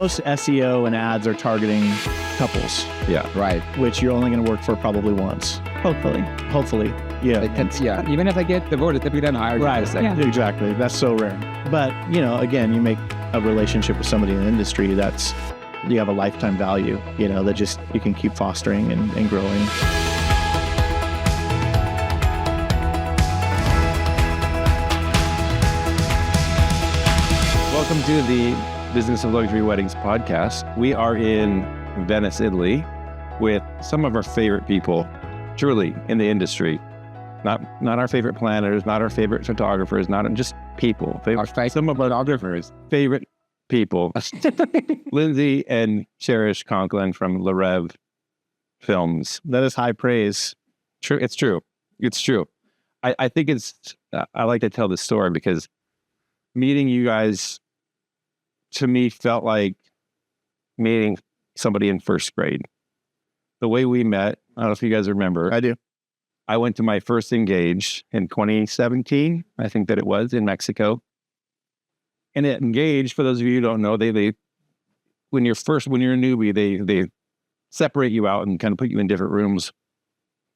Most SEO and ads are targeting couples, Yeah, right. which you're only going to work for probably once. Hopefully. Hopefully. Yeah. Yeah, even if I get divorced, typically don't hire you for a Right. second. Yeah. Exactly. That's so rare. But, again, you make a relationship with somebody in the industry you have a lifetime value, that just you can keep fostering and growing. Welcome to the Business of Luxury Weddings podcast. We are in Venice, Italy, with some of our favorite people, truly, in the industry. Not our favorite planners, not our favorite photographers, not just people. Some of our photographers' favorite people. Lindsay and Cherish Conklin from Rêve Films. That is high praise. True, it's true. It's true. I think I like to tell this story because meeting you guys, to me, felt like meeting somebody in first grade. The way we met, I don't know if you guys remember. I do. I went to my first Engage in 2017, I think that it was, in Mexico. And at Engage, for those of you who don't know, they when you're a newbie, they separate you out and kind of put you in different rooms,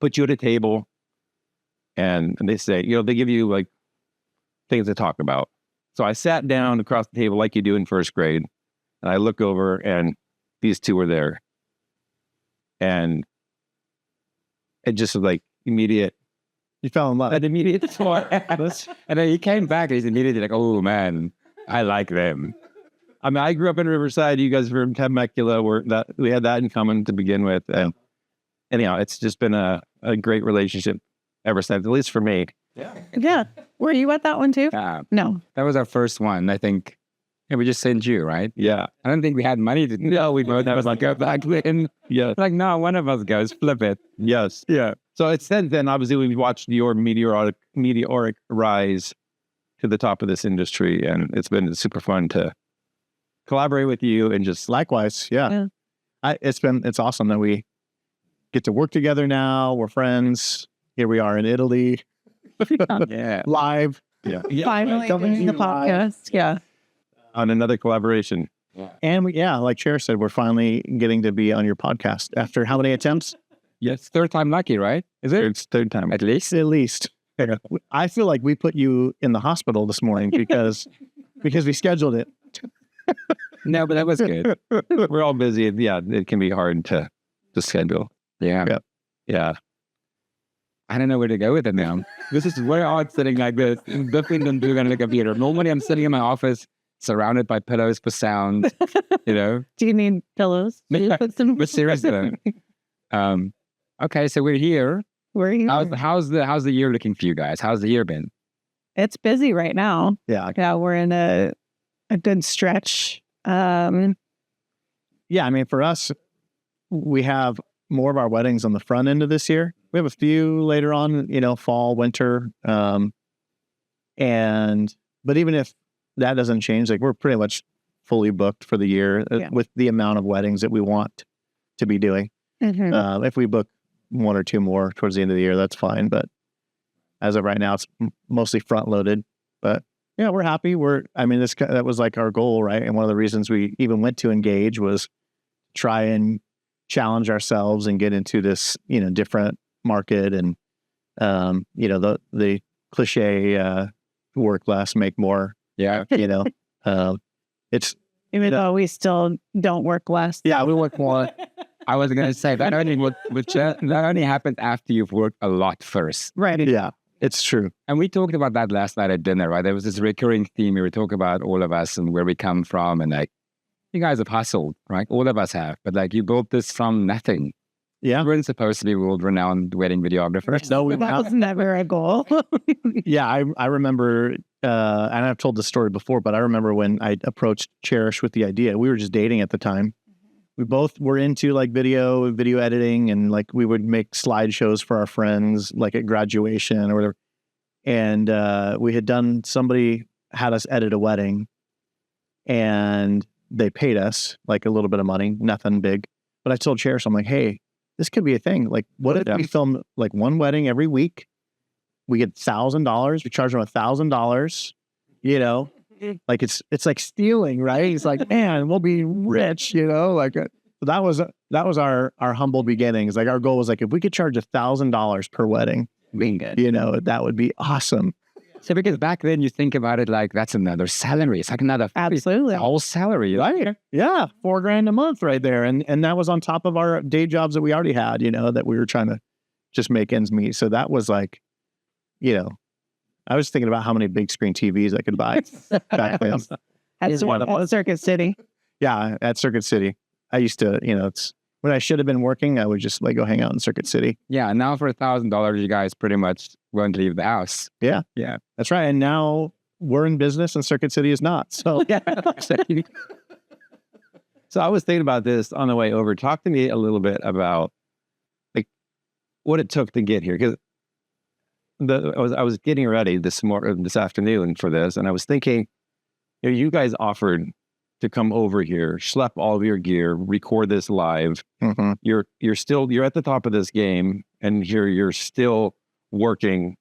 put you at a table, and they say, they give you like things to talk about. So I sat down across the table like you do in first grade, and I look over, and these two were there. And it just was like immediate. You fell in love. An immediate thought. And then he came back, and he's immediately like, oh man, I like them. I mean, I grew up in Riverside. You guys were in Temecula. We had that in common to begin with. And anyhow, it's just been a great relationship ever since, at least for me. Yeah. Were you at that one too? No. That was our first one, I think. Yeah, we just sent you, right? Yeah. I don't think we had money to. No, we both have like go back in. Yeah. Like, no, one of us goes, flip it. Yes. Yeah. So it's since then, obviously, we've watched your meteoric rise to the top of this industry, and it's been super fun to collaborate with you and just Likewise. Yeah. It's awesome that we get to work together now. We're friends. Here we are in Italy. Yeah. Live. yeah Finally Coming doing the to you live. podcast. Yeah. on another collaboration. And like Cher said, we're finally getting to be on your podcast after how many attempts? Yes, third time lucky, right? Is it? It's third time. At least. At least. I feel like we put you in the hospital this morning because we scheduled it. No, but that was good. We're all busy. Yeah, it can be hard to schedule. Yeah. Yep. Yeah. I don't know where to go with it now. This is very odd sitting like this. Definitely don't do it on the computer. Normally I'm sitting in my office surrounded by pillows for sound, Do you need pillows? Do you put some? But seriously. Okay, so we're here. We're here. How's the year looking for you guys? How's the year been? It's busy right now. Yeah. Yeah, we're in a good stretch. Yeah. I mean, for us, we have more of our weddings on the front end of this year. We have a few later on, fall, winter. But even if that doesn't change, like we're pretty much fully booked for the year with the amount of weddings that we want to be doing. Mhm. If we book one or two more towards the end of the year, that's fine. But as of right now, it's mostly front loaded. But yeah, we're happy. That was like our goal, right? And one of the reasons we even went to Engage was try and challenge ourselves and get into this, different market and, the cliche, work less, make more, Yeah. it's, Even though we still don't work less. yeah, we work more. I was going to say that only happens after you've worked a lot first. Right. Yeah, it's true. And we talked about that last night at dinner, right? There was this recurring theme. We were talking about all of us and where we come from. And like, you guys have hustled, right? All of us have. But like, you built this from nothing. Yeah. You weren't supposed to be world-renowned wedding videographers. No, we That was never a goal. Yeah, I remember, and I've told this story before, but I remember when I approached Cherish with the idea. We were just dating at the time. We both were into like video editing, and like we would make slideshows for our friends, like at graduation or whatever. And somebody had us edit a wedding, and they paid us like a little bit of money, nothing big. But I told Cherish, I'm like, hey, this could be a thing. Like, what if we film like one wedding every week? We get $1,000. We charge them $1,000, like it's like stealing, right? He's like, man, we'll be rich, like that was our humble beginnings. Like our goal was like, if we could charge $1,000 per wedding, Being good. that would be awesome. So because back then you think about it like that's another salary. It's like another Absolutely. whole salary. Right. Yeah. $4,000 a month right there. And that was on top of our day jobs that we already had, that we were trying to just make ends meet. So that was like, I was thinking about how many big screen TVs I could buy back then. At Circuit City. Yeah. At Circuit City. I used to, it's when I should have been working, I would just like go hang out in Circuit City. Yeah. Now for $1,000, you guys pretty much won't leave the house. Yeah. Yeah. That's right. And now we're in business and Circuit City is not. So Yeah. So I was thinking about this on the way over. Talk to me a little bit about like what it took to get here. Because I was getting ready this afternoon for this, and I was thinking, you guys offered to come over here, schlep all of your gear, record this live. Mhm. You're at the top of this game, and here you're still working,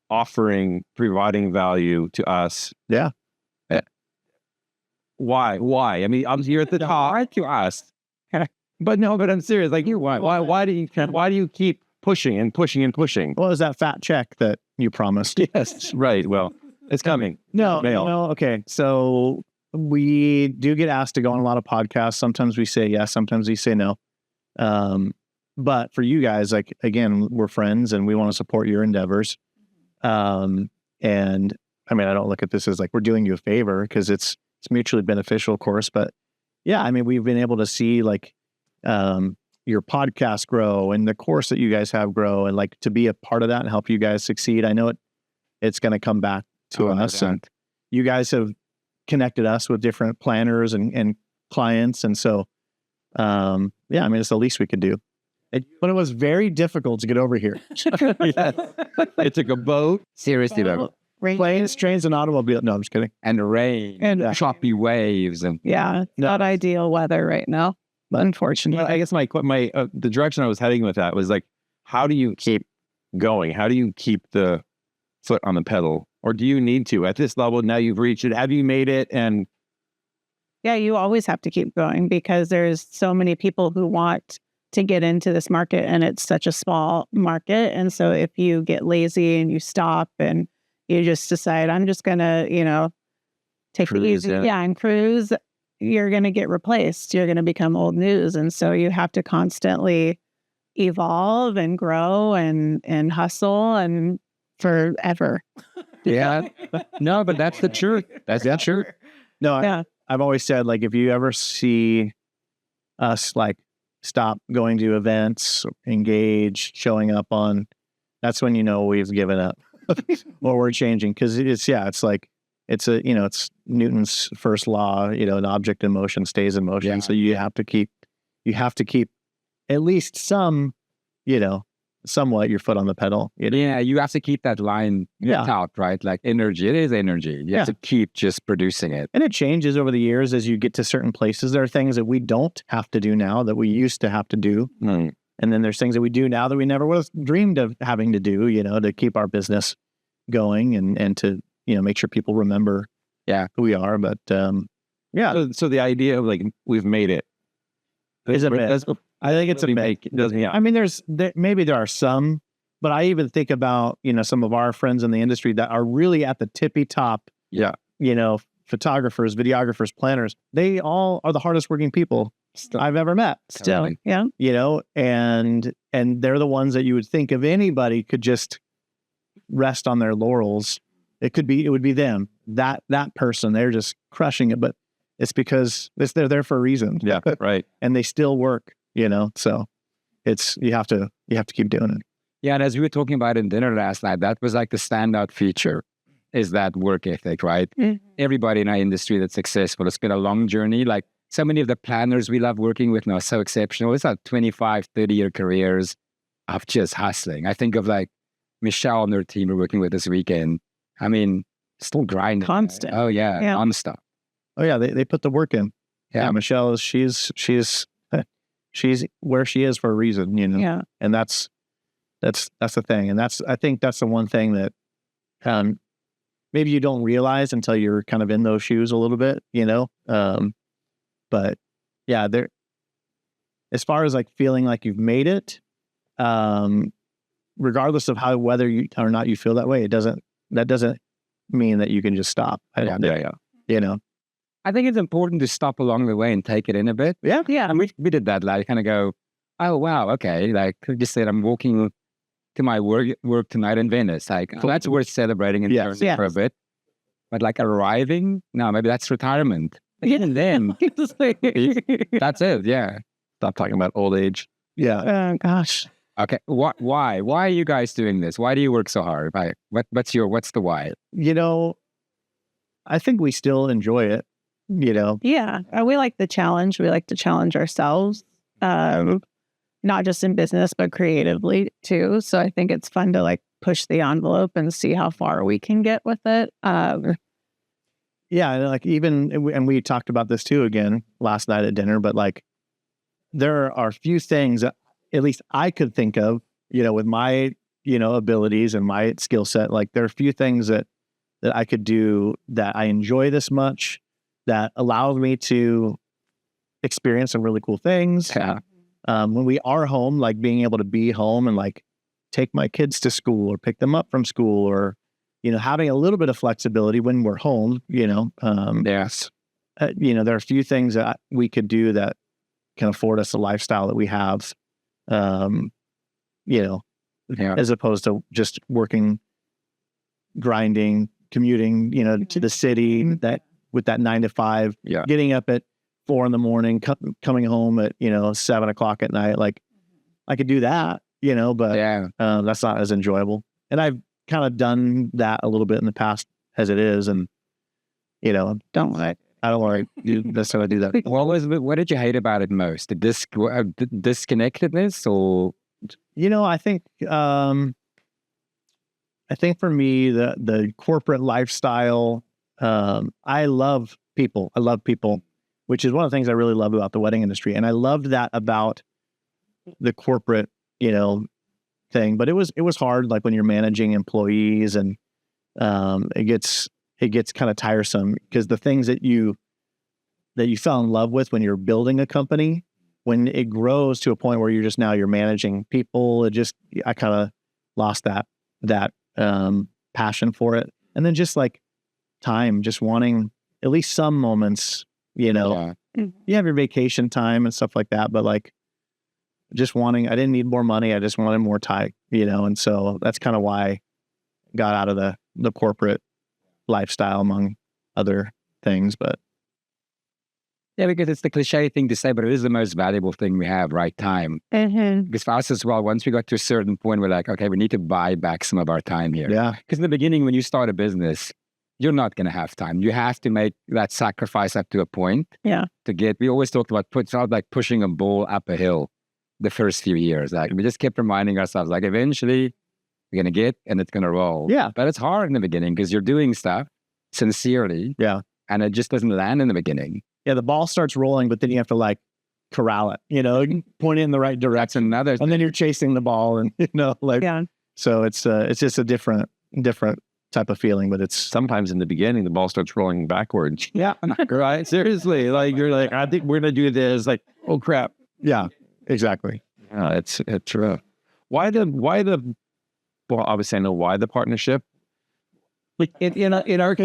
offering, providing value to us. Yeah. Why? I mean, you're at the top to us, but I'm serious. Like, why do you keep pushing and pushing and pushing? What was that fat check that you promised? Yes, right. Well, it's coming. No, Mail. okay. So we do get asked to go on a lot of podcasts. Sometimes we say yes, sometimes we say no. But for you guys, like, again, we're friends and we want to support your endeavors. And I mean, I don't look at this as like we're doing you a favor because it's mutually beneficial, of course. But yeah, I mean, we've been able to see like your podcast grow and the course that you guys have grow, and like to be a part of that and help you guys succeed. I know it's going to come back to us, and you guys have connected us with different planners and clients. And so, yeah, I mean, it's the least we could do. But it was very difficult to get over here. It took a boat. Seriously though. Planes, trains, and automobiles. No, I'm just kidding. And rain and choppy waves and Not ideal weather right now, unfortunately. I guess my the direction I was heading with that was like, how do you keep going? How do you keep the foot on the pedal? Or do you need to at this level? Now you've reached it. Have you made it? And Yeah, you always have to keep going because there's so many people who want to get into this market, and it's such a small market. And so if you get lazy and you stop and you just decide, I'm just going to, take it easy. Yeah, and cruise, you're going to get replaced. You're going to become old news. And so you have to constantly evolve and grow and hustle and forever. yeah. No, but that's the truth. That's the truth. No, Yeah. I've always said, like, if you ever see us like stop going to events, engage, showing up on, that's when we've given up or we're changing. Cause it's like, it's Newton's first law, an object in motion stays in motion. Yeah. So you have to keep at least some, somewhat your foot on the pedal. Yeah, you have to keep that line out, right? Like energy, it is energy. You have to keep just producing it. And it changes over the years as you get to certain places. There are things that we don't have to do now that we used to have to do. Mm. And then there's things that we do now that we never would have dreamed of having to do, to keep our business going and to, make sure people remember who we are. But So the idea of like, we've made it. Is a myth. I think it's a myth. I mean, maybe there are some, but I even think about, some of our friends in the industry that are really at the tippy top. Yeah. Photographers, videographers, planners, they all are the hardest working people I've ever met. Still, yeah. And they're the ones that you would think of anybody could just rest on their laurels. It would be them, that person. They're just crushing it, but it's because they're there for a reason. Yeah, right. And they still work, so you have to keep doing it. Yeah. And as we were talking about in dinner last night, that was like the standout feature is that work ethic, right? Mm-hmm. Everybody in our industry that's successful, it's been a long journey. Like so many of the planners we love working with now are so exceptional. It's like 25, 30-year careers of just hustling. I think of like Michelle and her team we're working with this weekend. I mean, still grinding. Constant. Oh yeah, nonstop. Oh yeah, they put the work in. Yeah, Michelle is she's where she is for a reason, Yeah. And that's the thing, and I think that's the one thing that maybe you don't realize until you're kind of in those shoes a little bit, but yeah, there, as far as like feeling like you've made it, regardless of whether you or not you feel that way, that doesn't mean that you can just stop. I don't think, I think it's important to stop along the way and take it in a bit. Yeah. Yeah. And we did that, like kind of go, oh, wow, okay. Like I just said, I'm walking to my work tonight in Venice. Like, oh, that's worth celebrating and turning for a bit. But like arriving, no, maybe that's retirement. Like, even then, that's it. Yeah. Stop talking about old age. Yeah. Oh, gosh. Okay. Why? Why are you guys doing this? Why do you work so hard? What's the why? I think we still enjoy it, Yeah. We like the challenge. We like to challenge ourselves, not just in business, but creatively too. So I think it's fun to like push the envelope and see how far we can get with it. Yeah. And like and we talked about this too again last night at dinner, but like there are a few things that at least I could think of, with my, abilities and my skill set. Like there are a few things that I could do that I enjoy this much, that allows me to experience some really cool things. Yeah. When we are home, like being able to be home and like take my kids to school or pick them up from school, or, having a little bit of flexibility when we're home, Yes. there are a few things that we could do that can afford us the lifestyle that we have, as opposed to just working, grinding, commuting, to the city, that with that 9 to 5, getting up at 4 a.m, coming home at, 7 o'clock at night. Like I could do that, but that's not as enjoyable. And I've kind of done that a little bit in the past as it is. And, I don't want to necessarily do that. What did you hate about it most? The disconnectedness, or? I think for me, the corporate lifestyle, I love people. I love people, which is one of the things I really love about the wedding industry. And I loved that about the corporate, thing. But it was hard, like when you're managing employees, and it gets kind of tiresome, because the things that you fell in love with when you're building a company, when it grows to a point where you're managing people, I kind of lost that passion for it. And then just like time, just wanting at least some moments, you have your vacation time and stuff like that, but like just wanting, I didn't need more money. I just wanted more time, and so that's kind of why I got out of the corporate lifestyle, among other things. But yeah, because it's the cliche thing to say, but it is the most valuable thing we have, right? Time. Mm-hmm. Because for us as well, once we got to a certain point, we're like, okay, we need to buy back some of our time here. Yeah. Because in the beginning, when you start a business, you're not going to have time. You have to make that sacrifice up to a point. Yeah. We always talked about pushing a ball up a hill the first few years. Like we just kept reminding ourselves, like eventually we're going to get and it's going to roll. Yeah. But it's hard in the beginning because you're doing stuff sincerely. Yeah. And it just doesn't land in the beginning. Yeah, the ball starts rolling, but then you have to like corral it, point it in the right direction. And then you're chasing the ball, and so it's just a different type of feeling, but it's Sometimes in the beginning, the ball starts rolling backwards. yeah, Right? Seriously. Like you're like, I think we're going to do this. Like, oh crap. yeah, exactly. Yeah, it's rough. Well, obviously I know why the partnership. Like in our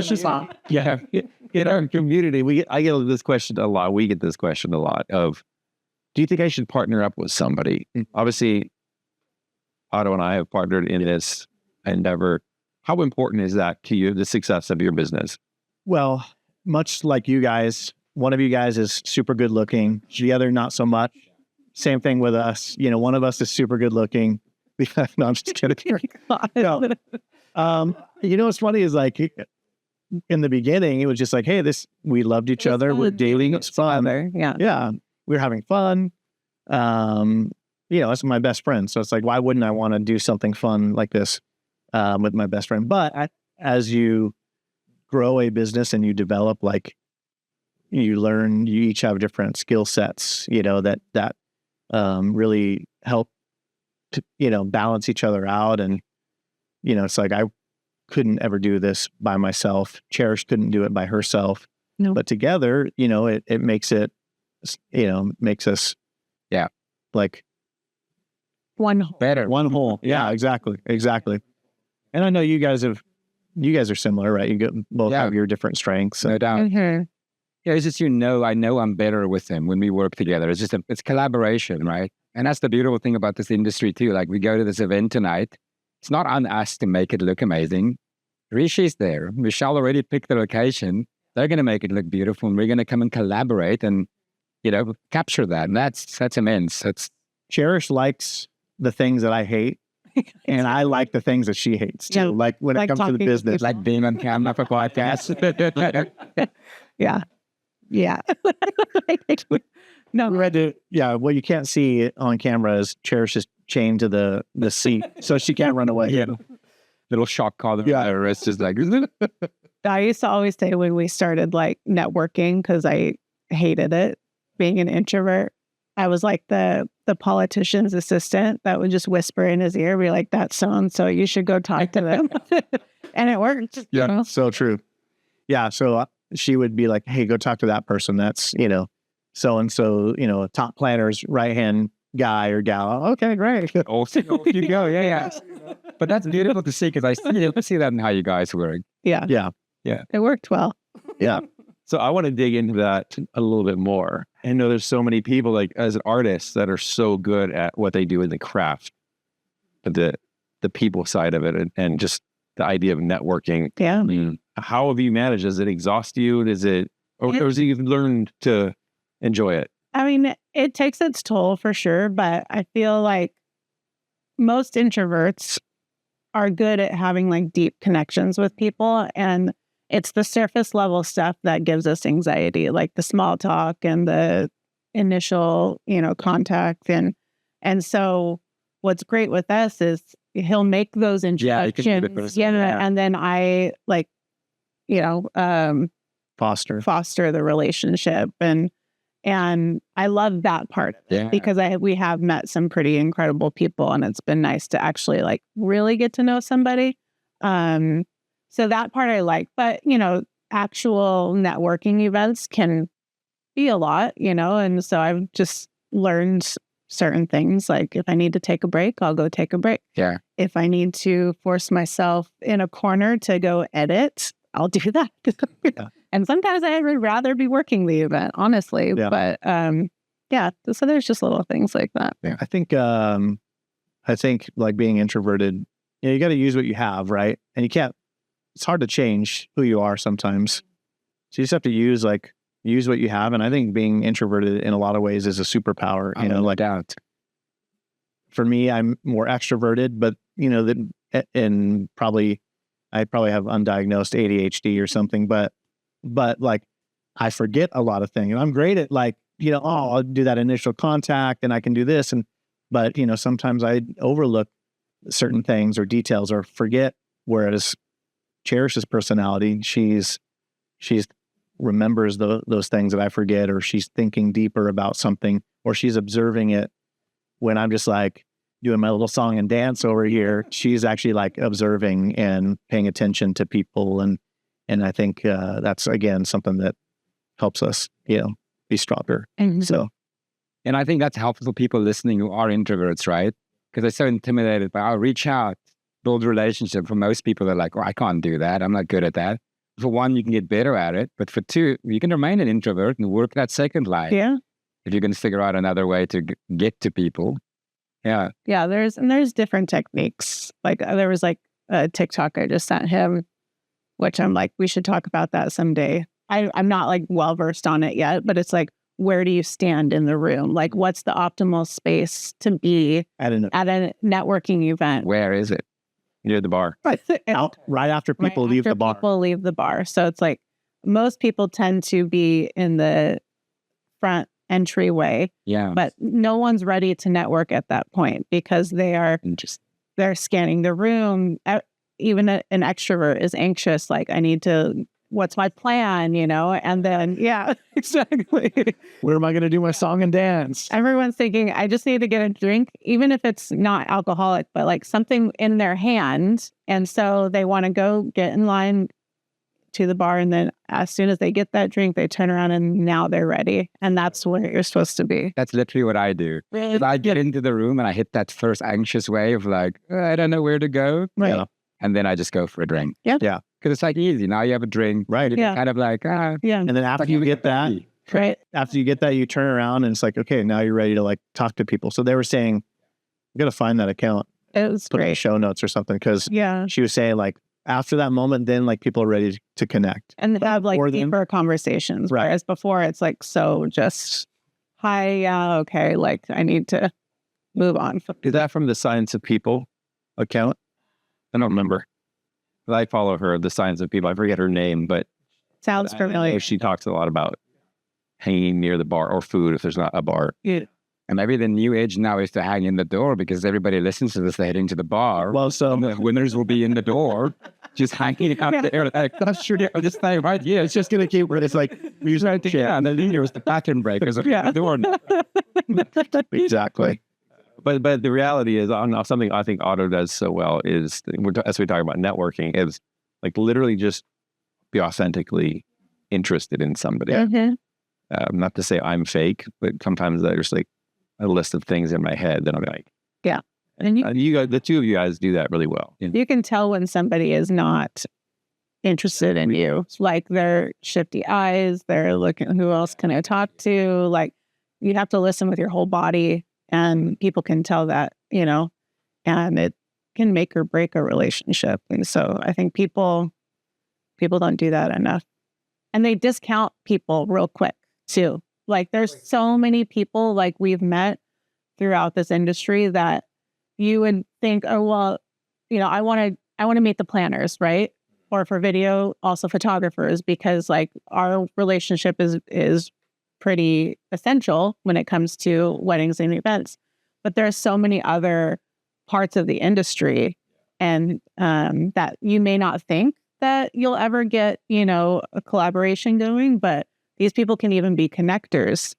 community, I get this question a lot. We get this question a lot of, do you think I should partner up with somebody? Obviously, Otto and I have partnered in this endeavor. How important is that to you, the success of your business? Well, much like you guys, one of you guys is super good looking, the other not so much. Same thing with us. One of us is super good looking. No, I'm just kidding. No. What's funny is like in the beginning, it was just like, hey, we loved each other. We're dating. It's fun. Yeah. We were having fun. It's my best friend. So it's like, why wouldn't I want to do something fun like this with my best friend? But as you grow a business and you develop, like you learn, you each have different skill sets, that really help to, balance each other out. And, it's like, couldn't ever do this by myself. Cherish couldn't do it by herself. No. But together, you know, it makes it, you know, makes us, like One whole. Better. one whole. Yeah, exactly. And I know you guys are similar, right? You both Yeah. have your different strengths. No doubt. Mhm. Yeah, it's just, I know I'm better with him when we work together. It's just, it's collaboration, right? And that's the beautiful thing about this industry too. Like we go to this event tonight. It's not on us to make it look amazing. Rishi's there. Michelle already picked the location. They're going to make it look beautiful, and we're going to come and collaborate and, capture that. And that's immense. That's Cherish likes the things that I hate, and I like the things that she hates too. Yeah, Like when it like comes to the talking to business. people. like being on camera for podcasts. Yeah. No. We had to, what you can't see on camera is Cherish is chained to the seat, so she can't run away. Yeah. Little shock collar. Yeah. It's just like, I used to always say when we started like networking, because I hated it, being an introvert, I was like the politician's assistant that would just whisper in his ear, be like, "That's so-and-so, you should go talk to them." And it worked. Yeah, you know? so true. Yeah, so she would be like, "Hey, go talk to that person. That's so and so, top planner's right hand guy or gal." Okay, great. off you go. Yeah. But that's beautiful to see, because I see that in how you guys work. Yeah. Yeah, It worked well. yeah. So I want to dig into that a little bit more. I know there's so many people, like as artists, that are so good at what they do in the craft, but the people side of it, and just the idea of networking. Yeah. How have you managed? Does it exhaust you? Or has it you've learned to enjoy it? I mean, it takes its toll for sure, but I feel like most introverts are good at having like deep connections with people, and it's the surface level stuff that gives us anxiety, like the small talk and the initial, contact. And so what's great with us is he'll make those Yeah, introductions. you can be the person, And then I like, foster the relationship. And I love that part of it, Yeah. because we have met some pretty incredible people, and it's been nice to actually like really get to know somebody. So that part I like, but actual networking events can be a lot, and so I've just learned certain things. Like if I need to take a break, I'll go take a break. Yeah. If I need to force myself in a corner to go edit, I'll do that. Yeah. And sometimes I would rather be working the event, honestly. Yeah. But so there's just little things like that. Yeah. I think like being introverted, you got to use what you have, right? And you can't. It's hard to change who you are sometimes. So you just have to use what you have. And I think being introverted in a lot of ways is a superpower. No doubt. For me, I'm more extroverted, but I probably have undiagnosed ADHD or something, but like I forget a lot of things. And I'm great at I'll do that initial contact and I can do this. But sometimes I overlook certain things or details or forget, whereas Cherish's personality, she's remembers those things that I forget, or she's thinking deeper about something, or she's observing it when I'm just like doing my little song and dance over here. She's actually like observing and paying attention to people. And I think that's, again, something that helps us, be stronger. Mm-hmm. So, And I think that's helpful for people listening who are introverts, right? Because they're so intimidated by, I'll reach out, build a relationship. For most people, they're like, I can't do that. I'm not good at that. For one, you can get better at it. But for two, you can remain an introvert and work that second line. Yeah. If you can figure out another way to get to people. Yeah. Yeah. There's different techniques. Like there was like a TikTok I just sent him, which I'm like, we should talk about that someday. I'm not like well versed on it yet, but it's like, where do you stand in the room? Like, what's the optimal space to be at a networking event? Where is it? Near the bar. right after people leave the bar. People leave the bar. So it's like most people tend to be in the front entryway. Yeah. But no one's ready to network at that point, because they're scanning the room. Even an extrovert is anxious. Like, I need to what's my plan, and then, yeah, exactly. Where am I going to do my song and dance? Everyone's thinking, I just need to get a drink, even if it's not alcoholic, but like something in their hand. And so they want to go get in line to the bar. And then as soon as they get that drink, they turn around and now they're ready. And that's where you're supposed to be. That's literally what I do. I get into the room and I hit that first anxious wave, like, I don't know where to go. Right. Yeah. And then I just go for a drink. Yeah. Yeah. Because it's like easy. Now you have a drink. Right. You're kind of like, Yeah. And then after you get that, Right. after you get that, you turn around and it's like, okay, now you're ready to like talk to people. So they were saying, you got to find that account, It was put it in the great. show notes or something. Cause Yeah. she was saying like, after that moment, then like people are ready to connect. And have like Or then- deeper conversations. Right. Whereas before it's like, so just, hi, yeah, okay. Like I need to move on. Is that from the Science of People account? I don't remember. But I follow her, the Science of People. I forget her name, but Sounds I know familiar. she talks a lot about hanging near the bar or food if there's not a bar. Yeah. And maybe the new age now is to hang in the door because everybody listens to this heading to the bar. Well, so The winners will be in the door, just hanging out there. Like, that's true. This thing right here. It's just gonna keep it's like music right there. And then here's the pattern breakers at the door. exactly. But the reality is, on something I think Otto does so well is, as we talk about networking, is like literally just be authentically interested in somebody. Mhm. Not to say I'm fake, but sometimes there's like a list of things in my head that I'm like, Yeah. And you guys, the two of you guys do that really well. you can tell when somebody is not interested in you. Like they're shifty eyes, they're looking, who else can I talk to? Like you have to listen with your whole body and people can tell that, and it can make or break a relationship. And so I think people don't do that enough. And they discount people real quick too. Like there's so many people like we've met throughout this industry that you would think, oh, well, I want to meet the planners, right? Or for video, also photographers, because like our relationship is pretty essential when it comes to weddings and events. But there are so many other parts of the industry and that you may not think that you'll ever get, a collaboration going, but these people can even be connectors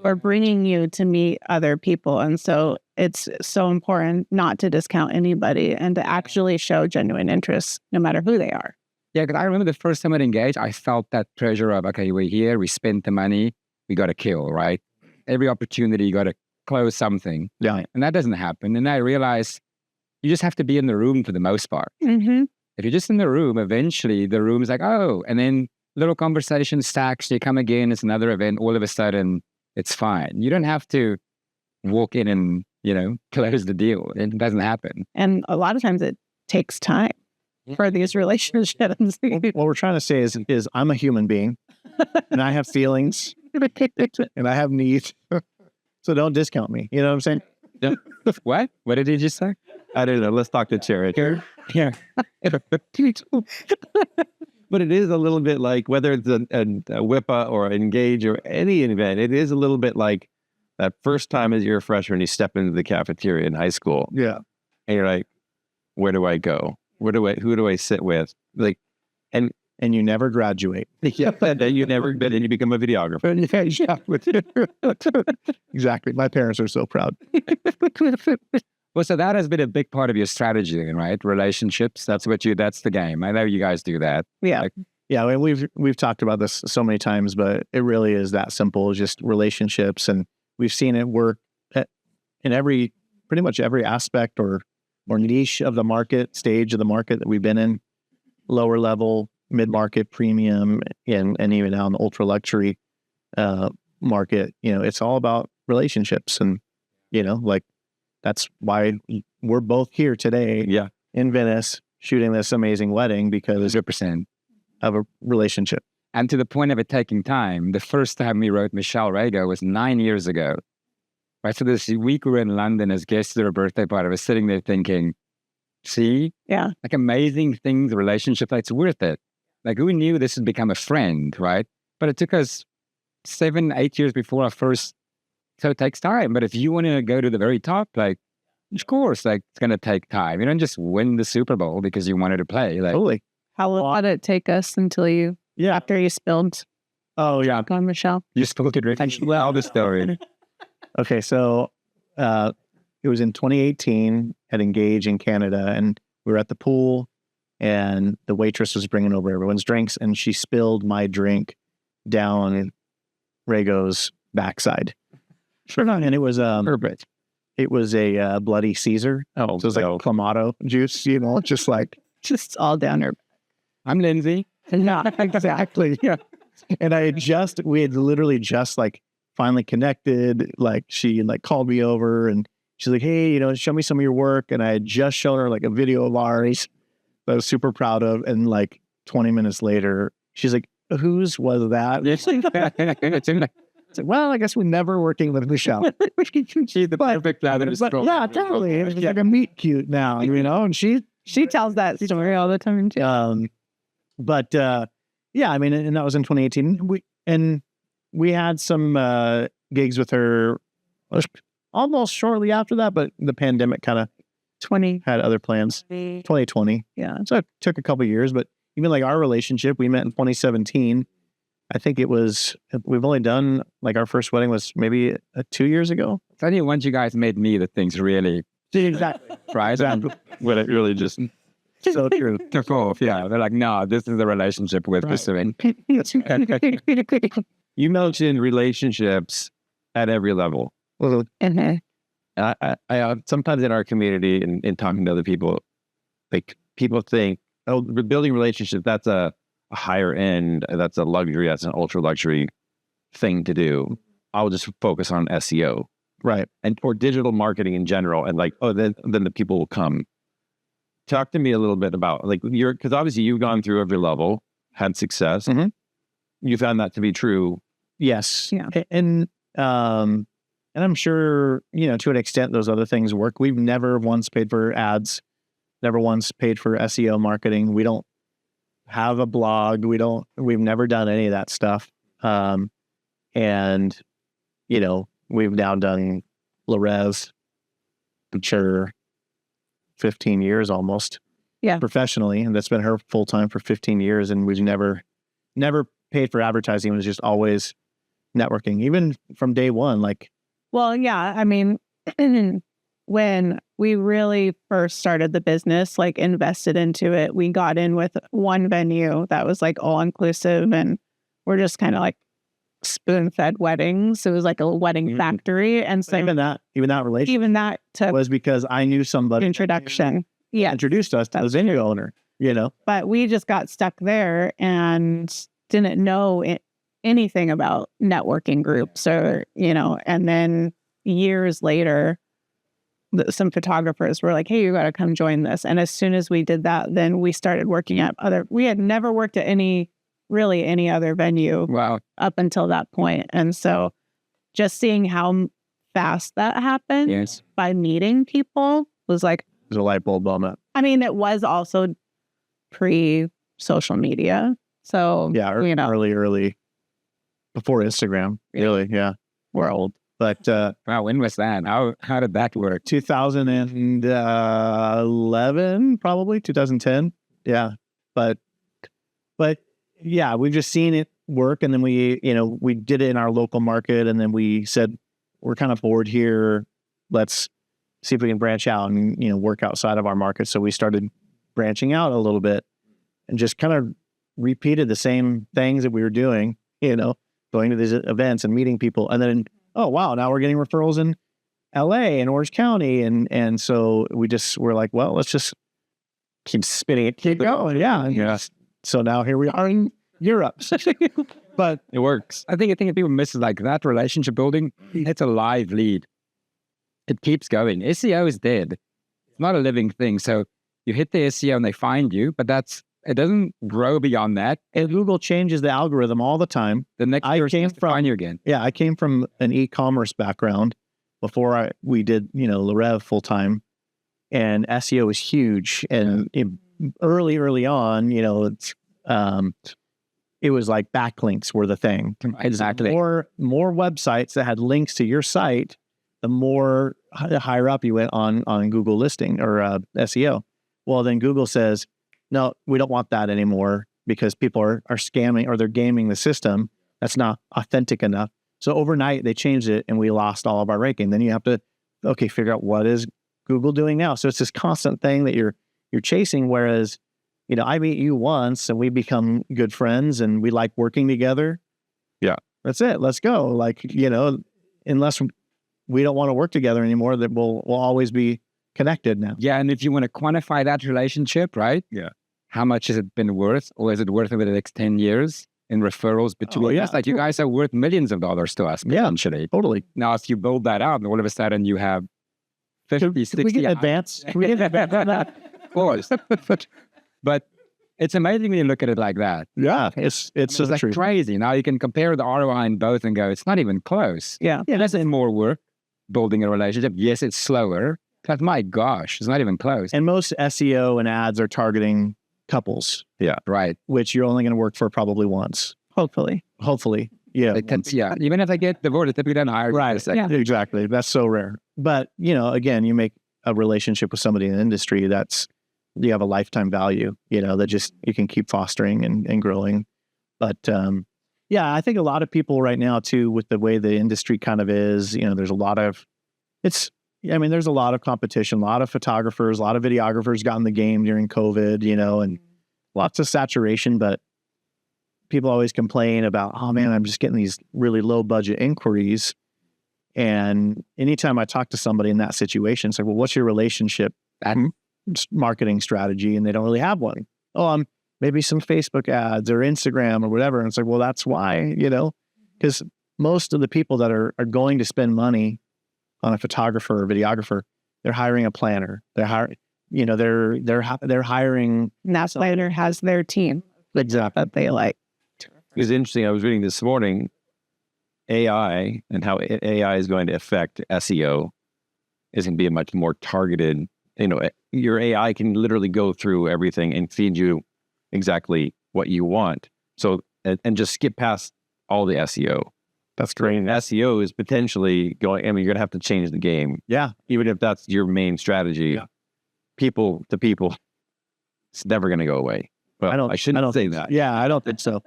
or bringing you to meet other people. And so it's so important not to discount anybody and to actually show genuine interest, no matter who they are. Yeah, because I remember the first time I engaged, I felt that pressure of, okay, we're here, we spent the money, we got to kill, right? Every opportunity, you got to close something. Yeah. And that doesn't happen. And I realized you just have to be in the room for the most part. Mm-hmm. If you're just in the room, eventually the room is like, oh, and then little conversation stacks, you come again, it's another event, all of a sudden it's fine. You don't have to walk in and, close the deal. It doesn't happen. And a lot of times it takes time for these relationships. What we're trying to say is I'm a human being and I have feelings and I have needs. So don't discount me. You know what I'm saying? What? What did he just say? I don't know. Let's talk to Jared. Yeah. But it is a little bit like, whether it's a WIPA or Engage or any event, it is a little bit like that first time as you're a freshman, you step into the cafeteria in high school. Yeah. And you're like, where do I go? Who do I sit with? Like, And you never graduate. yeah, and then you become a videographer. Exactly. My parents are so proud. Well, so that has been a big part of your strategy, right? Relationships. That's the game. I know you guys do that. Yeah. Yeah, and we've talked about this so many times, but it really is that simple, just relationships. And we've seen it work in pretty much every aspect or niche of the market, stage of the market that we've been in, lower level, mid-market, premium, and even now in the ultra luxury market. It's all about relationships. And, like that's why we're both here today Yeah. in Venice shooting this amazing wedding, because 100%. of a relationship. And to the point of it taking time, the first time we wrote Michelle Rago was 9 years ago. Right. So this week we were in London as guests at her birthday party. I was sitting there thinking, see, Yeah. like amazing things, relationship, it's worth it. Like who knew this would become a friend, right? But it took us 7, 8 years before our first, so it takes time. But if you want to go to the very top, like, of course, like it's going to take time. You don't just win the Super Bowl because you wanted to play. Like, Totally. How long did it take us until you Yeah. After you spilled Oh yeah. on Michelle. You spoke it right. Well, the story. Okay, so it was in 2018 at Engage in Canada, and we were at the pool, and the waitress was bringing over everyone's drinks, and she spilled my drink down Rêve's backside. Sure, and it was Perfect. it was a bloody Caesar. Oh, So it was like clamato juice, you know, just like Just all down her. I'm Lindsay. No, exactly. Yeah. And we had literally just like finally connected. Like she like called me over and she's like, hey, you know, show me some of your work. And I had just shown her like a video of ours that I was super proud of. And like 20 minutes later, she's like, whose was that? I said, well, I guess we're never working with Michelle. She's the perfect ladder. But yeah, totally. It's like a meet cute now, you know, and she tells that story all the time too. But yeah, I mean, and that was in 2018. We had some gigs with her almost shortly after that, but the pandemic kind of 20. had other plans. 2020. Yeah. So it took a couple of years, but even like our relationship, we met in 2017. I think we've only done like our first wedding was maybe 2 years ago. It's only once you guys made me that things really Exactly. right. when it really just So true. Took off. Yeah. They're like, no, this is the relationship we're pursuing. you mentioned relationships at every level. Well, Mhm. I sometimes in our community and in talking to other people, like people think, oh, building relationships, that's a higher end, that's a luxury, that's an ultra luxury thing to do. I'll just focus on SEO, right. or digital marketing in general, and like, oh, then the people will come. Talk to me a little bit about like because obviously you've gone through every level, had success. Mm-hmm. You found that to be true. Yes. Yeah. And I'm sure, you know, to an extent those other things work. We've never once paid for ads, never once paid for SEO marketing. We don't have a blog. We've never done any of that stuff. And, you know, we've now done Rêve, for 15 years almost. Yeah. Professionally. And that's been her full time for 15 years. And we've never paid for advertising. It was just always networking, even from day one. Like, Well, yeah. I mean, when we really first started the business, like invested into it, we got in with one venue that was like all inclusive, and we're just kind of like spoon-fed weddings. It was like a wedding factory, and so even that relationship even that took was because I knew somebody introduction. Yeah, introduced us to the venue owner. You know, but we just got stuck there and didn't know anything about networking groups, or you know. And then years later, some photographers were like, hey, you got to come join this. And as soon as we did that, then we started working at we had never worked at any other venue up until that point. And so just seeing how fast that happened by meeting people was like, it was a light bulb moment. I mean, it was also pre-social media. So, yeah, you know, early before Instagram, really. Yeah. We're old. But wow, when was that? How did that work? 2011, probably 2010. Yeah, but yeah, we've just seen it work, and then we did it in our local market, and then we said we're kind of bored here. Let's see if we can branch out and work outside of our market. So we started branching out a little bit, and just kind of repeated the same things that we were doing. Going to these events and meeting people, and then. Oh, wow. Now we're getting referrals in LA and Orange County. And so we're like, well, let's just keep spinning it, keep going. Yeah. Yeah. So now here we are in Europe. But it works. I think people miss like that relationship building. It's a live lead. It keeps going. SEO is dead. It's not a living thing. So you hit the SEO and they find you, but it doesn't grow beyond that. And Google changes the algorithm all the time. The next year find you again. Yeah, I came from an e-commerce background before we did, Rêve full time, and SEO was huge. And early on, it was like backlinks were the thing. Exactly. More websites that had links to your site, the more higher up you went on Google listing or SEO. Well, then Google says, no, we don't want that anymore. because people are scamming or they're gaming the system. That's not authentic enough. So overnight they changed it and we lost all of our ranking. Then you have to, figure out what is Google doing now. So it's this constant thing that you're chasing. Whereas, I meet you once and we become good friends and we like working together. Yeah. That's it. Let's go. Like, unless we don't want to work together anymore, that we'll always be connected now. Yeah. And if you want to quantify that relationship, right? Yeah. How much has it been worth? Or is it worth over the next 10 years in referrals between us? Like you guys are worth millions of dollars to us, potentially. Totally. Now, if you build that out, and all of a sudden you have 50, 60... we get advanced? Can we get advanced on that? Of course. But it's amazing when you look at it like that. Yeah, it's Like true. crazy. Now you can compare the ROI in both and go, it's not even close. Yeah. That's more work building a relationship. Yes, it's slower, but my gosh, it's not even close. And most SEO and ads are targeting couples, Right. which you're only going to work for probably once. Hopefully. Yeah. Even if they get divorced, they typically don't hire. Right. Yeah. Exactly. That's so rare. But, again, you make a relationship with somebody in the industry you have a lifetime value, that just you can keep fostering and growing. But I think a lot of people right now too, with the way the industry kind of is, there's a lot of competition, a lot of photographers, a lot of videographers got in the game during COVID, and lots of saturation, but people always complain about, oh man, I'm just getting these really low budget inquiries. And anytime I talk to somebody in that situation, it's like, well, what's your relationship marketing strategy? And they don't really have one. Maybe some Facebook ads or Instagram or whatever. And it's like, well, that's why, because most of the people that are going to spend money on a photographer or videographer, they're hiring a planner. They're hiring, they're hiring. And that planner has their team. Exactly. That they like. It's interesting. I was reading this morning, AI and how AI is going to affect SEO is going to be a much more targeted, your AI can literally go through everything and feed you exactly what you want. So, and just skip past all the SEO. That's great. And SEO is potentially going, you're going to have to change the game. Yeah. Even if that's your main strategy, people to people, it's never going to go away. Well, I shouldn't say that. Yeah, I don't think so.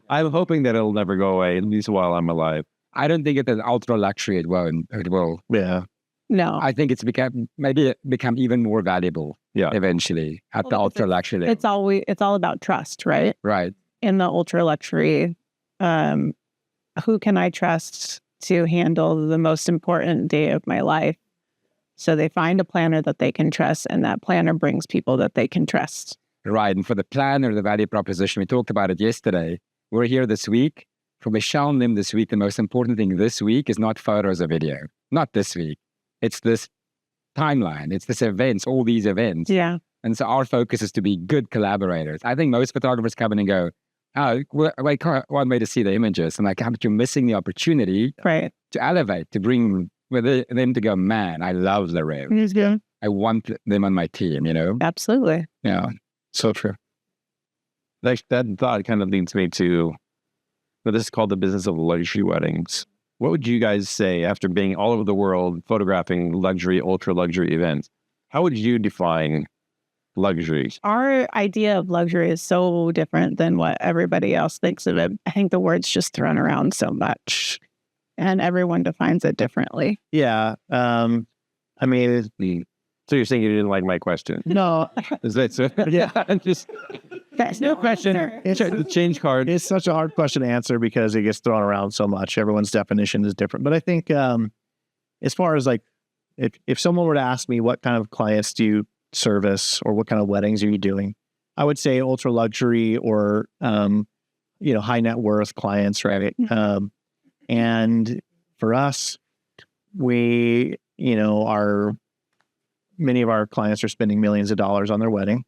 I'm hoping that it'll never go away, at least while I'm alive. I don't think it's an ultra luxury. It will. Yeah. No. I think it's become even more valuable. Yeah. Eventually at the ultra luxury. It's all about trust, right? Right. In the ultra luxury, who can I trust to handle the most important day of my life? So they find a planner that they can trust, and that planner brings people that they can trust. Right. And for the planner, the value proposition, we talked about it yesterday. We're here this week. For Michelle and them this week, the most important thing this week is not photos or video. Not this week. It's this timeline. It's this events, all these events. Yeah. And so our focus is to be good collaborators. I think most photographers come in and go, oh, one way to see the images. And like, you're missing the opportunity Right. to elevate, to bring them to go, man, I love the Rêve. Yeah. I want them on my team, Absolutely. Yeah. So true. That thought kind of leads me to, this is called the business of luxury weddings. What would you guys say after being all over the world photographing luxury, ultra luxury events? How would you define luxury? Our idea of luxury is so different than what everybody else thinks of it. I think the word's just thrown around so much, and everyone defines it differently. Yeah. So you're saying you didn't like my question? No. Is that so? Yeah. Just That's no question. the change card. It's such a hard question to answer because it gets thrown around so much. Everyone's definition is different. But I think as far as like, if someone were to ask me what kind of clients do you service or what kind of weddings are you doing, I would say ultra luxury or, high net worth clients, right? And for us, many of our clients are spending millions of dollars on their wedding.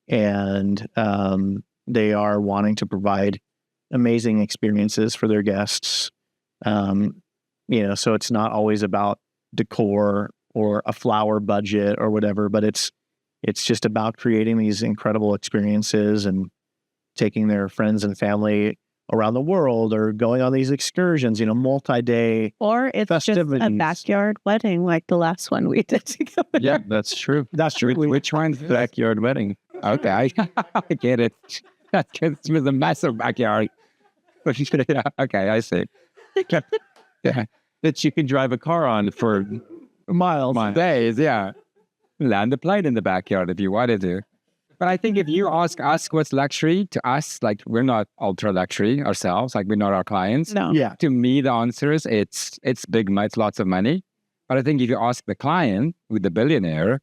And they are wanting to provide amazing experiences for their guests. So it's not always about decor or a flower budget or whatever, but it's just about creating these incredible experiences and taking their friends and family around the world or going on these excursions, multi-day. Or it's just a festivities. backyard wedding like the last one we did together. Yeah, that's true. That's true. Which one's the backyard wedding? Okay, I get it. It was a massive backyard. Yeah, okay, I see. Yeah, that you can drive a car on for Miles. days, yeah. Land a plane in the backyard if you wanted to. But I think if you ask us what's luxury, to us, like we're not ultra luxury ourselves, like we're not our clients. No. Yeah. To me, the answer is it's big, it's lots of money. But I think if you ask the client, with the billionaire,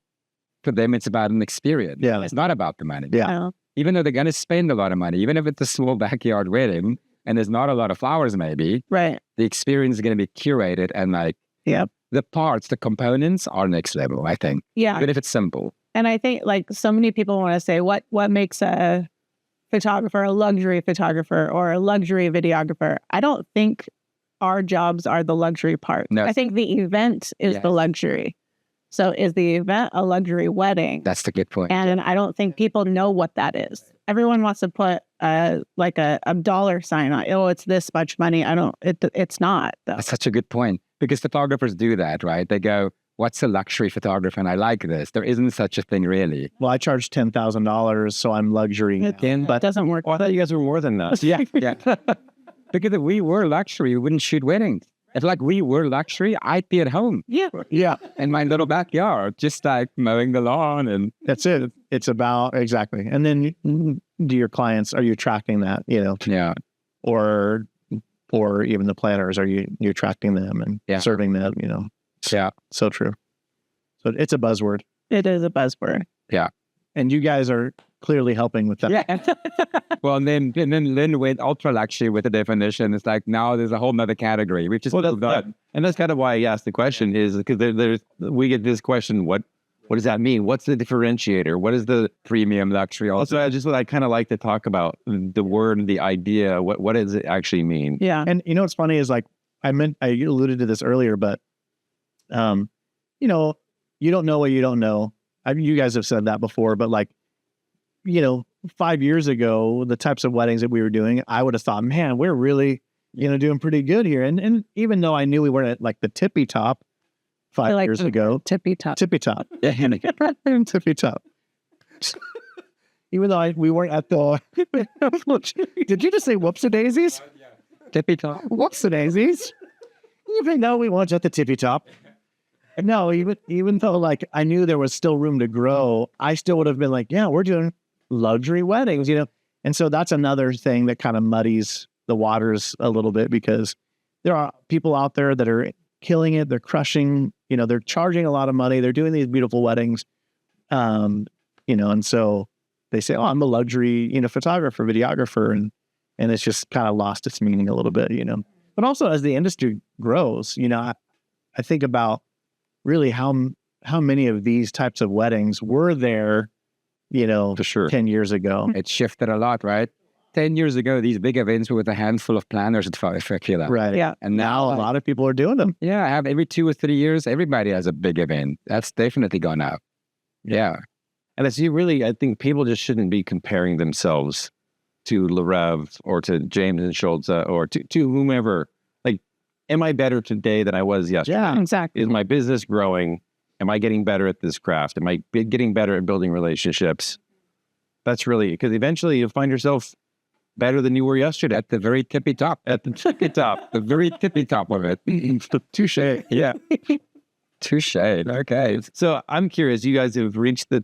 for them it's about an experience. Yeah. It's not about the money. Yeah. No. Even though they're going to spend a lot of money, even if it's a small backyard wedding and there's not a lot of flowers, maybe Right. the experience is going to be curated and like Yep. the parts, the components are next level. I think, Yeah. even if it's simple. And I think like so many people want to say, what makes a photographer a luxury photographer or a luxury videographer? I don't think our jobs are the luxury part. No. I think the event is Yes. the luxury. So is the event a luxury wedding? That's the good point. And I don't think people know what that is. Everyone wants to put like a dollar sign on. Oh, it's this much money. It's not though. That's such a good point because photographers do that, right? They go, what's a luxury photographer? And I like this. There isn't such a thing really. Well, I charge $10,000, so I'm luxury. It but doesn't work. Oh, I thought you guys were more than that. Yeah. Because if we were luxury, we wouldn't shoot weddings. If like we were luxury, I'd be at home Yeah. yeah, in my little backyard, just like mowing the lawn and that's it. It's about exactly. And then do your clients, are you tracking that, yeah. or even the planners, are you tracking them and Yeah. serving them, Yeah. So true. So it's a buzzword. It is a buzzword. And you guys are clearly helping with that. Yeah. Well, and then Lynn went ultra luxury with the definition. It's like now there's a whole nother category. We've just moved on. And that's kind of why I asked the question is because we get this question, what does that mean? What's the differentiator? What is the Premium luxury also. also I kind of like to talk about the word, the idea. What does it actually mean? Yeah. And what's funny is like I alluded to this earlier, but you don't know what you don't know. You guys have said that before, but like 5 years ago, the types of weddings that we were doing, I would have thought, man, we're really doing pretty good here. And even though I knew we weren't at like the tippy top 5 years ago, Tippy top. tippy top, Yeah. tippy top. Even though we weren't at the. Did you just say whoopsie daisies? Tippy top. Whoopsie daisies. Even though we weren't at the tippy top. No, even though like I knew there was still room to grow, I still would have been like, yeah, we're doing luxury weddings, And so that's another thing that kind of muddies the waters a little bit because there are people out there that are killing it. They're crushing, they're charging a lot of money. They're doing these beautiful weddings. And so they say, oh, I'm a luxury, photographer, videographer. And it's just kind of lost its meaning a little bit, But also as the industry grows, I think about really how many of these types of weddings were there, For sure. 10 years ago. It shifted a lot, right? 10 years ago, these big events were with a handful of planners at Fekila. Right. Yeah. And Now a lot of people are doing them. Yeah, I have every 2 or 3 years, everybody has a big event. That's definitely gone up. Yeah. And I think people just shouldn't be comparing themselves to Rêve or to James and Schultz or to whomever. Like, am I better today than I was yesterday? Yeah. Exactly. Is my business growing? Am I getting better at this craft? Am I getting better at building relationships? That's really, because eventually you'll find yourself better than you were yesterday. At the very tippy top. At the tippy top. The very tippy top of it. Touche. Yeah. Touche. Okay. So I'm curious, you guys have reached the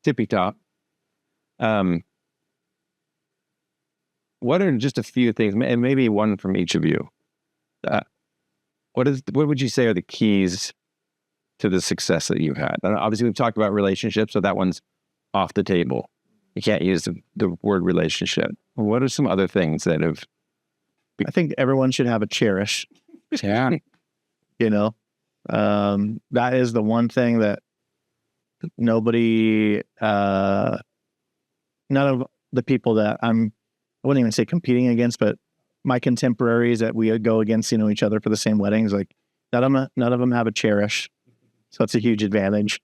tippy top. What are just a few things, and maybe one from each of you? What would you say are the keys to the success that you've had? And obviously, we've talked about relationships, so that one's off the table. You can't use the word relationship. What are some other things that have? I think everyone should have a cherish, Yeah. that is the one thing that nobody, none of the people that I wouldn't even say competing against, but my contemporaries that we go against, each other for the same weddings, like none of them have a cherish. So it's a huge advantage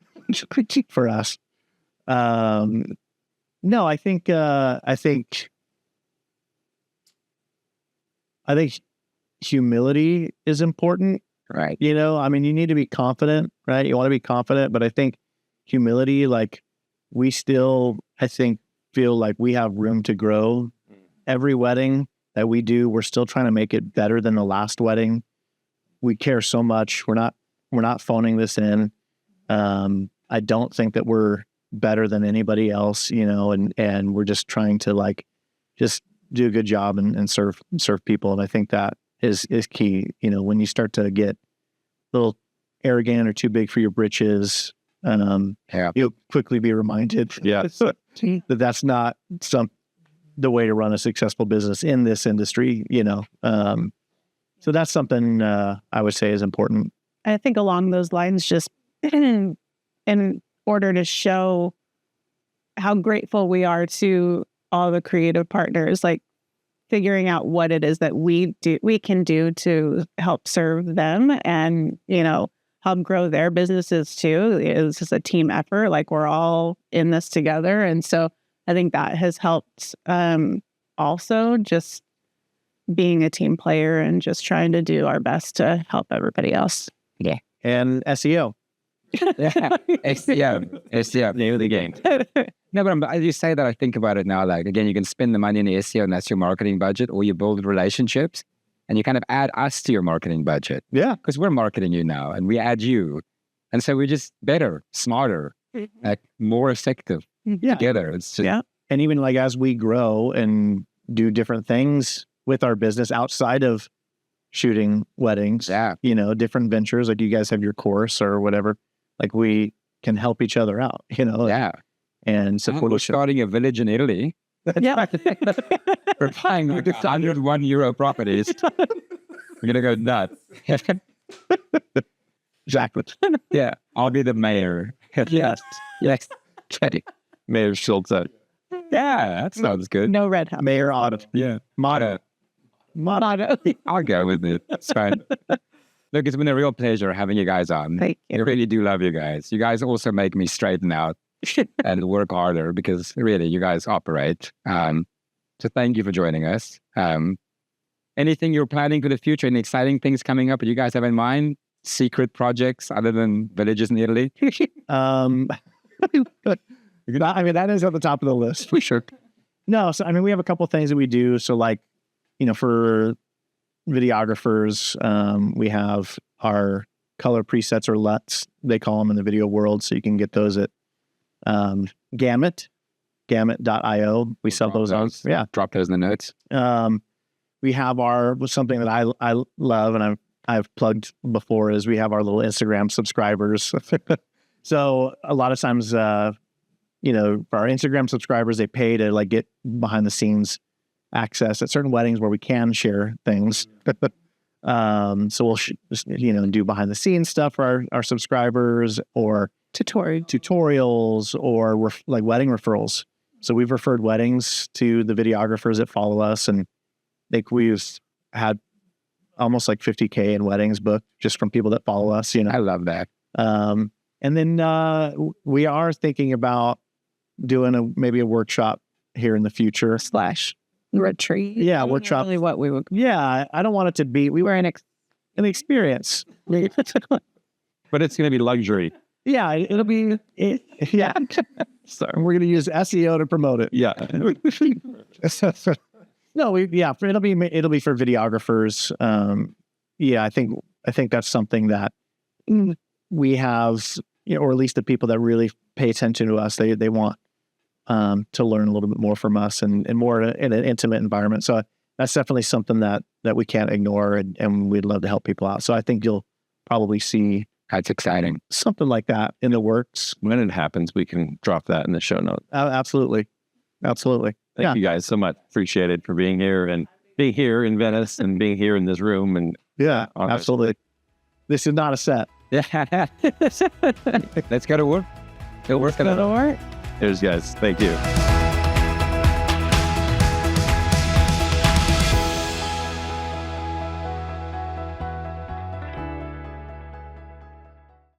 for us. No, I think humility is important. Right. You need to be confident, right? You want to be confident, but I think humility, like we still, I think, feel like we have room to grow. Every wedding that we do, we're still trying to make it better than the last wedding. We care so much. We're not phoning this in. I don't think that we're better than anybody else, and we're just trying to like just do a good job and serve people. And I think that is key. When you start to get a little arrogant or too big for your britches, you'll quickly be reminded that that's not the way to run a successful business in this industry, so that's something I would say is important. I think along those lines, just in order to show how grateful we are to all the creative partners, like figuring out what it is that we can do to help serve them and, help grow their businesses too. It's just a team effort. Like we're all in this together. And so I think that has helped also just being a team player and just trying to do our best to help everybody else. Yeah. And SEO. SEO, name of the game. No, but as you say that, I think about it now. Like, again, you can spend the money in the SEO and that's your marketing budget, or you build relationships and you kind of add us to your marketing budget. Yeah. Because we're marketing you now and we add you. And so we're just better, smarter, like more effective together. It's just, And even like as we grow and do different things with our business outside of shooting weddings, different ventures, like you guys have your course or whatever, like we can help each other out, and support. We're starting a village in Italy. Yeah. We're buying like 101 euro properties. We're going to go nuts. Exactly. Yeah. I'll be the mayor. Yes. Okay. Mayor Schultz. Yeah, that sounds good. No red hat. Mayor Auto. Yeah. Motto. I'll go with it. That's fine. Look, it's been a real pleasure having you guys on. Thank you. I really do love you guys. You guys also make me straighten out and work harder because really you guys operate. So thank you for joining us. Anything you're planning for the future? Any exciting things coming up that you guys have in mind? Secret projects other than villages in Italy? That is at the top of the list for sure. No, so we have a couple things that we do. So like, for videographers, we have our color presets, or LUTs, they call them in the video world. So you can get those at gamut.io. We sell those on. Yeah. Drop those in the notes. We have something that I love and I've plugged before, is we have our little Instagram subscribers. So a lot of times, for our Instagram subscribers, they pay to like get behind the scenes access at certain weddings where we can share things. So we'll do behind the scenes stuff for our subscribers, or tutorials, or like wedding referrals. So we've referred weddings to the videographers that follow us, and we've had almost like 50K in weddings booked just from people that follow us. I love that. And then we are thinking about doing maybe a workshop here in the future. /retreat. Yeah, workshop. Really what we would. Yeah, I don't want it to be. We were an experience. But it's going to be luxury. Yeah, it'll be. So we're going to use SEO to promote it. Yeah. No, it'll be for videographers. I think that's something that we have, or at least the people that really pay attention to us, they want to learn a little bit more from us and more in an intimate environment. So that's definitely something that we can't ignore, and we'd love to help people out. So I think you'll probably see That's exciting. something like that in the works. When it happens, we can drop that in the show notes. Absolutely. Thank you guys so much. Appreciate it for being here and being here in Venice and being here in this room. And Yeah, honestly. absolutely. This is not a set. Yeah. Let's go to work. It'll work. That'll work. Cheers, guys. Thank you.